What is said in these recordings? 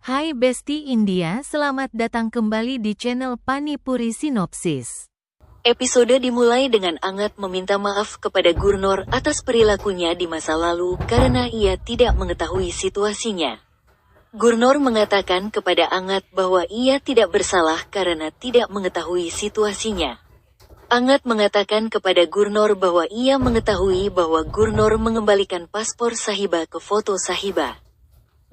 Hai Besti India, selamat datang kembali di channel Panipuri Sinopsis. Episode dimulai dengan Angat meminta maaf kepada Gurnor atas perilakunya di masa lalu karena ia tidak mengetahui situasinya. Gurnor mengatakan kepada Angat bahwa ia tidak bersalah karena tidak mengetahui situasinya. Angat mengatakan kepada Gurnor bahwa ia mengetahui bahwa Gurnor mengembalikan paspor Sahiba ke foto Sahiba.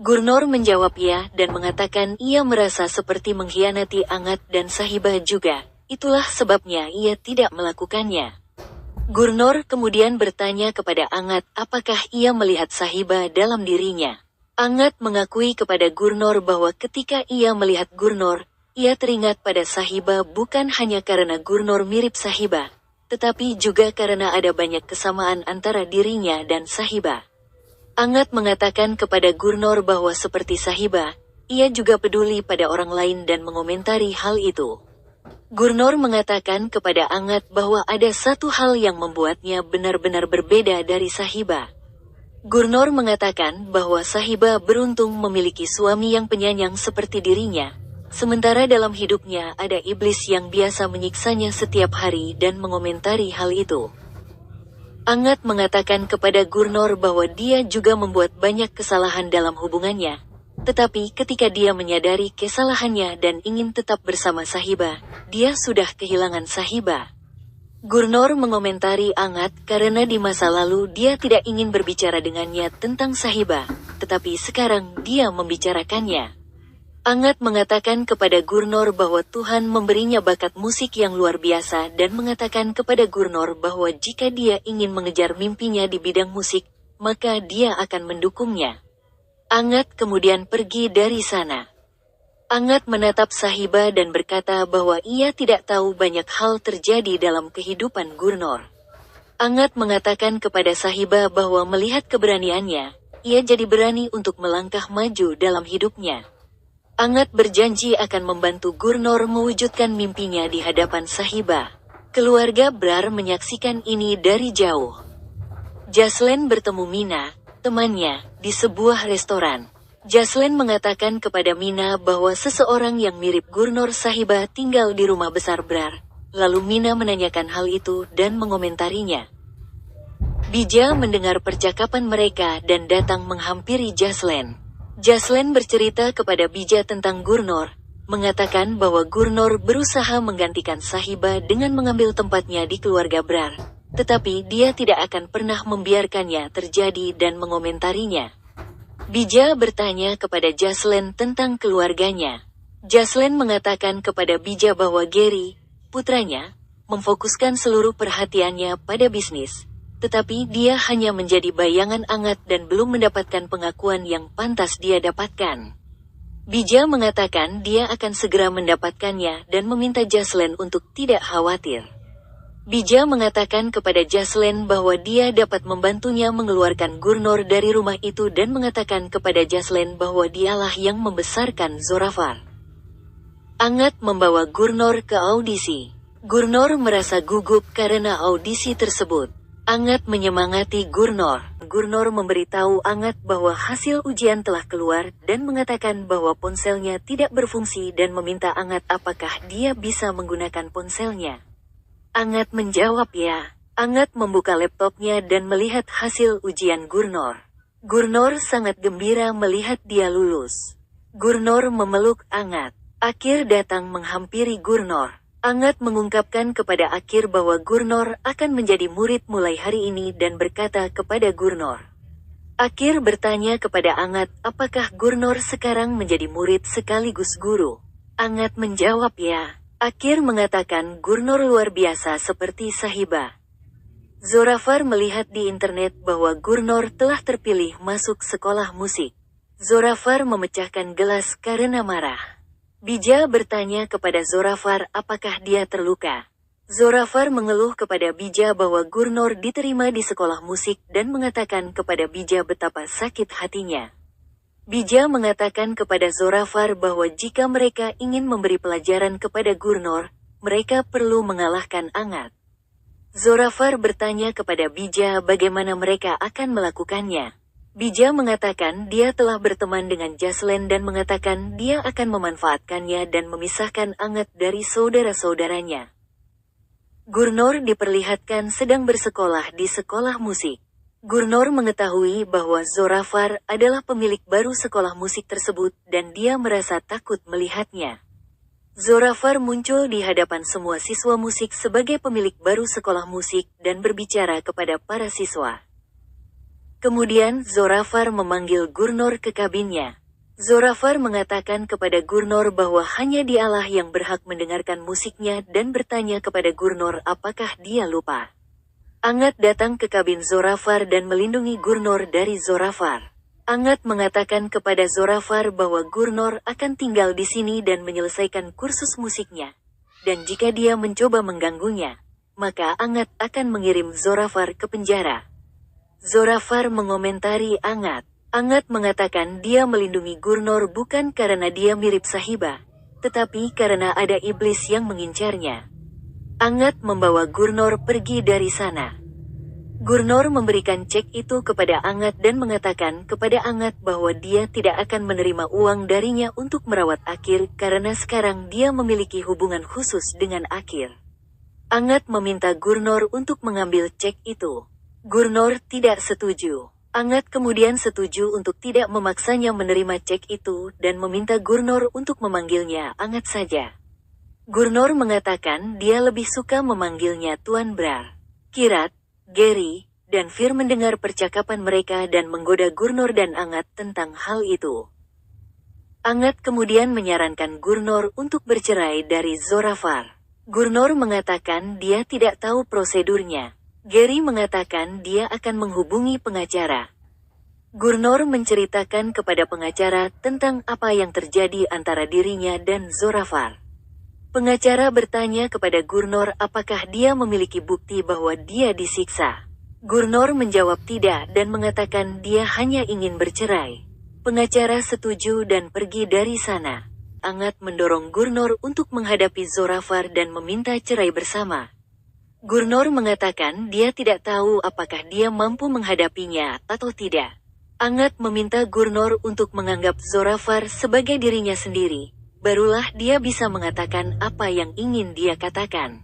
Gurnor menjawab ya dan mengatakan ia merasa seperti mengkhianati Angat dan Sahiba juga, itulah sebabnya ia tidak melakukannya. Gurnor kemudian bertanya kepada Angat apakah ia melihat Sahiba dalam dirinya. Angat mengakui kepada Gurnor bahwa ketika ia melihat Gurnor, ia teringat pada Sahiba bukan hanya karena Gurnor mirip Sahiba, tetapi juga karena ada banyak kesamaan antara dirinya dan Sahiba. Angat mengatakan kepada Gurnor bahwa seperti Sahiba, ia juga peduli pada orang lain dan mengomentari hal itu. Gurnor mengatakan kepada Angat bahwa ada satu hal yang membuatnya benar-benar berbeda dari Sahiba. Gurnor mengatakan bahwa Sahiba beruntung memiliki suami yang penyayang seperti dirinya, sementara dalam hidupnya ada iblis yang biasa menyiksanya setiap hari dan mengomentari hal itu. Angat mengatakan kepada Gurnor bahwa dia juga membuat banyak kesalahan dalam hubungannya, tetapi ketika dia menyadari kesalahannya dan ingin tetap bersama Sahiba, dia sudah kehilangan Sahiba. Gurnor mengomentari Angat karena di masa lalu dia tidak ingin berbicara dengannya tentang Sahiba, tetapi sekarang dia membicarakannya. Angat mengatakan kepada Gurnor bahwa Tuhan memberinya bakat musik yang luar biasa dan mengatakan kepada Gurnor bahwa jika dia ingin mengejar mimpinya di bidang musik, maka dia akan mendukungnya. Angat kemudian pergi dari sana. Angat menatap Sahiba dan berkata bahwa ia tidak tahu banyak hal terjadi dalam kehidupan Gurnor. Angat mengatakan kepada Sahiba bahwa melihat keberaniannya, ia jadi berani untuk melangkah maju dalam hidupnya. Angat berjanji akan membantu Gurnor mewujudkan mimpinya di hadapan Sahiba. Keluarga Brar menyaksikan ini dari jauh. Jaslen bertemu Mina, temannya, di sebuah restoran. Jaslen mengatakan kepada Mina bahwa seseorang yang mirip Gurnor Sahiba tinggal di rumah besar Brar. Lalu Mina menanyakan hal itu dan mengomentarinya. Bija mendengar percakapan mereka dan datang menghampiri Jaslen. Jaslen bercerita kepada Bija tentang Gurnor, mengatakan bahwa Gurnor berusaha menggantikan Sahiba dengan mengambil tempatnya di keluarga Brar, tetapi dia tidak akan pernah membiarkannya terjadi dan mengomentarinya. Bija bertanya kepada Jaslen tentang keluarganya. Jaslen mengatakan kepada Bija bahwa Gary, putranya, memfokuskan seluruh perhatiannya pada bisnis. Tetapi dia hanya menjadi bayangan Angat dan belum mendapatkan pengakuan yang pantas dia dapatkan. Bija mengatakan dia akan segera mendapatkannya dan meminta Jaslen untuk tidak khawatir. Bija mengatakan kepada Jaslen bahwa dia dapat membantunya mengeluarkan Gurnor dari rumah itu dan mengatakan kepada Jaslen bahwa dialah yang membesarkan Zorafar. Angat membawa Gurnor ke audisi. Gurnor merasa gugup karena audisi tersebut. Angat menyemangati Gurnor. Gurnor memberitahu Angat bahwa hasil ujian telah keluar dan mengatakan bahwa ponselnya tidak berfungsi dan meminta Angat apakah dia bisa menggunakan ponselnya. Angat menjawab ya. Angat membuka laptopnya dan melihat hasil ujian Gurnor. Gurnor sangat gembira melihat dia lulus. Gurnor memeluk Angat. Akir datang menghampiri Gurnor. Angat mengungkapkan kepada Akir bahwa Gurnor akan menjadi murid mulai hari ini dan berkata kepada Gurnor. Akir bertanya kepada Angat apakah Gurnor sekarang menjadi murid sekaligus guru. Angat menjawab ya. Akir mengatakan Gurnor luar biasa seperti Sahiba. Zorafar melihat di internet bahwa Gurnor telah terpilih masuk sekolah musik. Zorafar memecahkan gelas karena marah. Bija bertanya kepada Zorafar apakah dia terluka. Zorafar mengeluh kepada Bija bahwa Gurnor diterima di sekolah musik dan mengatakan kepada Bija betapa sakit hatinya. Bija mengatakan kepada Zorafar bahwa jika mereka ingin memberi pelajaran kepada Gurnor, mereka perlu mengalahkan Angat. Zorafar bertanya kepada Bija bagaimana mereka akan melakukannya. Bija mengatakan dia telah berteman dengan Jaslen dan mengatakan dia akan memanfaatkannya dan memisahkan Angat dari saudara-saudaranya. Gurnor diperlihatkan sedang bersekolah di sekolah musik. Gurnor mengetahui bahwa Zorafar adalah pemilik baru sekolah musik tersebut dan dia merasa takut melihatnya. Zorafar muncul di hadapan semua siswa musik sebagai pemilik baru sekolah musik dan berbicara kepada para siswa. Kemudian Zorafar memanggil Gurnor ke kabinnya. Zorafar mengatakan kepada Gurnor bahwa hanya dialah yang berhak mendengarkan musiknya dan bertanya kepada Gurnor apakah dia lupa. Angat datang ke kabin Zorafar dan melindungi Gurnor dari Zorafar. Angat mengatakan kepada Zorafar bahwa Gurnor akan tinggal di sini dan menyelesaikan kursus musiknya. Dan jika dia mencoba mengganggunya, maka Angat akan mengirim Zorafar ke penjara. Zorafar mengomentari Angat. Angat mengatakan dia melindungi Gurnor bukan karena dia mirip Sahiba, tetapi karena ada iblis yang mengincarnya. Angat membawa Gurnor pergi dari sana. Gurnor memberikan cek itu kepada Angat dan mengatakan kepada Angat bahwa dia tidak akan menerima uang darinya untuk merawat Akir karena sekarang dia memiliki hubungan khusus dengan Akir. Angat meminta Gurnor untuk mengambil cek itu. Gurnor tidak setuju. Angat kemudian setuju untuk tidak memaksanya menerima cek itu dan meminta Gurnor untuk memanggilnya Angat saja. Gurnor mengatakan dia lebih suka memanggilnya Tuan Brar. Kirat, Gary, dan Fir mendengar percakapan mereka dan menggoda Gurnor dan Angat tentang hal itu. Angat kemudian menyarankan Gurnor untuk bercerai dari Zorafar. Gurnor mengatakan dia tidak tahu prosedurnya. Gary mengatakan dia akan menghubungi pengacara. Gurnor menceritakan kepada pengacara tentang apa yang terjadi antara dirinya dan Zorafar. Pengacara bertanya kepada Gurnor apakah dia memiliki bukti bahwa dia disiksa. Gurnor menjawab tidak dan mengatakan dia hanya ingin bercerai. Pengacara setuju dan pergi dari sana. Angat mendorong Gurnor untuk menghadapi Zorafar dan meminta cerai bersama. Gurnor mengatakan dia tidak tahu apakah dia mampu menghadapinya atau tidak. Angat meminta Gurnor untuk menganggap Zorafar sebagai dirinya sendiri. Barulah dia bisa mengatakan apa yang ingin dia katakan.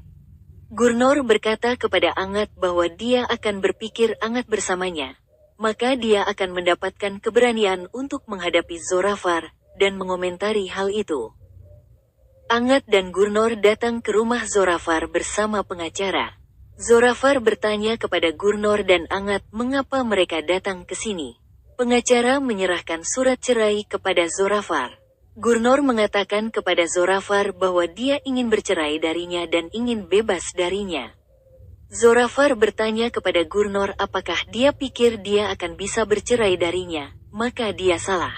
Gurnor berkata kepada Angat bahwa dia akan berpikir Angat bersamanya. Maka dia akan mendapatkan keberanian untuk menghadapi Zorafar dan mengomentari hal itu. Angat dan Gurnor datang ke rumah Zorafar bersama pengacara. Zorafar bertanya kepada Gurnor dan Angat mengapa mereka datang ke sini. Pengacara menyerahkan surat cerai kepada Zorafar. Gurnor mengatakan kepada Zorafar bahwa dia ingin bercerai darinya dan ingin bebas darinya. Zorafar bertanya kepada Gurnor apakah dia pikir dia akan bisa bercerai darinya, maka dia salah.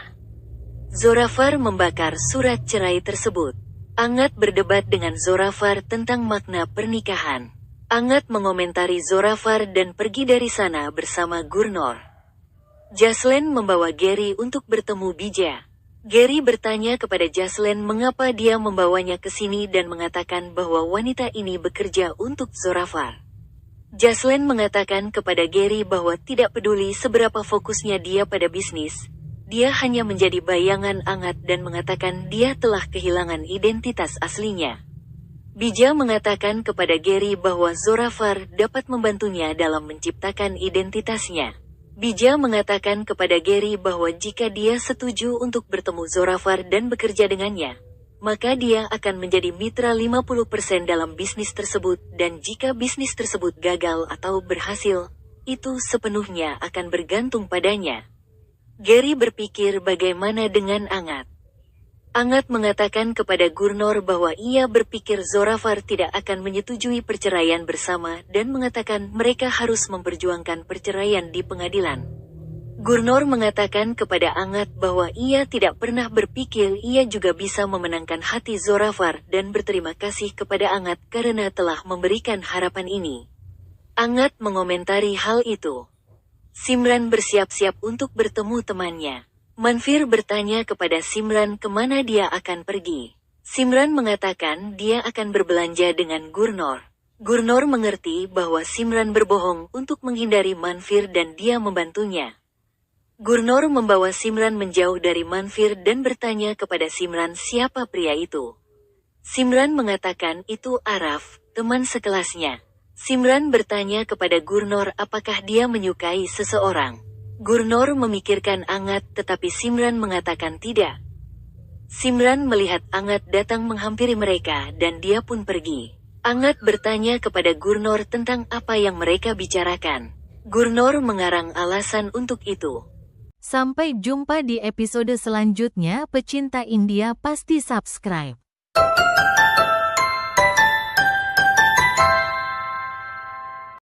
Zorafar membakar surat cerai tersebut. Angat berdebat dengan Zorafar tentang makna pernikahan. Angat mengomentari Zorafar dan pergi dari sana bersama Gurnor. Jaslen membawa Gary untuk bertemu Bija. Gary bertanya kepada Jaslen mengapa dia membawanya ke sini dan mengatakan bahwa wanita ini bekerja untuk Zorafar. Jaslen mengatakan kepada Gary bahwa tidak peduli seberapa fokusnya dia pada bisnis, dia hanya menjadi bayangan Angat dan mengatakan dia telah kehilangan identitas aslinya. Bija mengatakan kepada Gary bahwa Zorafar dapat membantunya dalam menciptakan identitasnya. Bija mengatakan kepada Gary bahwa jika dia setuju untuk bertemu Zorafar dan bekerja dengannya, maka dia akan menjadi mitra 50% dalam bisnis tersebut dan jika bisnis tersebut gagal atau berhasil, itu sepenuhnya akan bergantung padanya. Gary berpikir bagaimana dengan Angat. Angat mengatakan kepada Gurnor bahwa ia berpikir Zorafar tidak akan menyetujui perceraian bersama dan mengatakan mereka harus memperjuangkan perceraian di pengadilan. Gurnor mengatakan kepada Angat bahwa ia tidak pernah berpikir ia juga bisa memenangkan hati Zorafar dan berterima kasih kepada Angat karena telah memberikan harapan ini. Angat mengomentari hal itu. Simran bersiap-siap untuk bertemu temannya. Manfir bertanya kepada Simran kemana dia akan pergi. Simran mengatakan dia akan berbelanja dengan Gurnor. Gurnor mengerti bahwa Simran berbohong untuk menghindari Manfir dan dia membantunya. Gurnor membawa Simran menjauh dari Manfir dan bertanya kepada Simran siapa pria itu. Simran mengatakan itu Araf, teman sekelasnya. Simran bertanya kepada Gurnor apakah dia menyukai seseorang. Gurnor memikirkan Angat tetapi Simran mengatakan tidak. Simran melihat Angat datang menghampiri mereka dan dia pun pergi. Angat bertanya kepada Gurnor tentang apa yang mereka bicarakan. Gurnor mengarang alasan untuk itu. Sampai jumpa di episode selanjutnya, pecinta India pasti subscribe.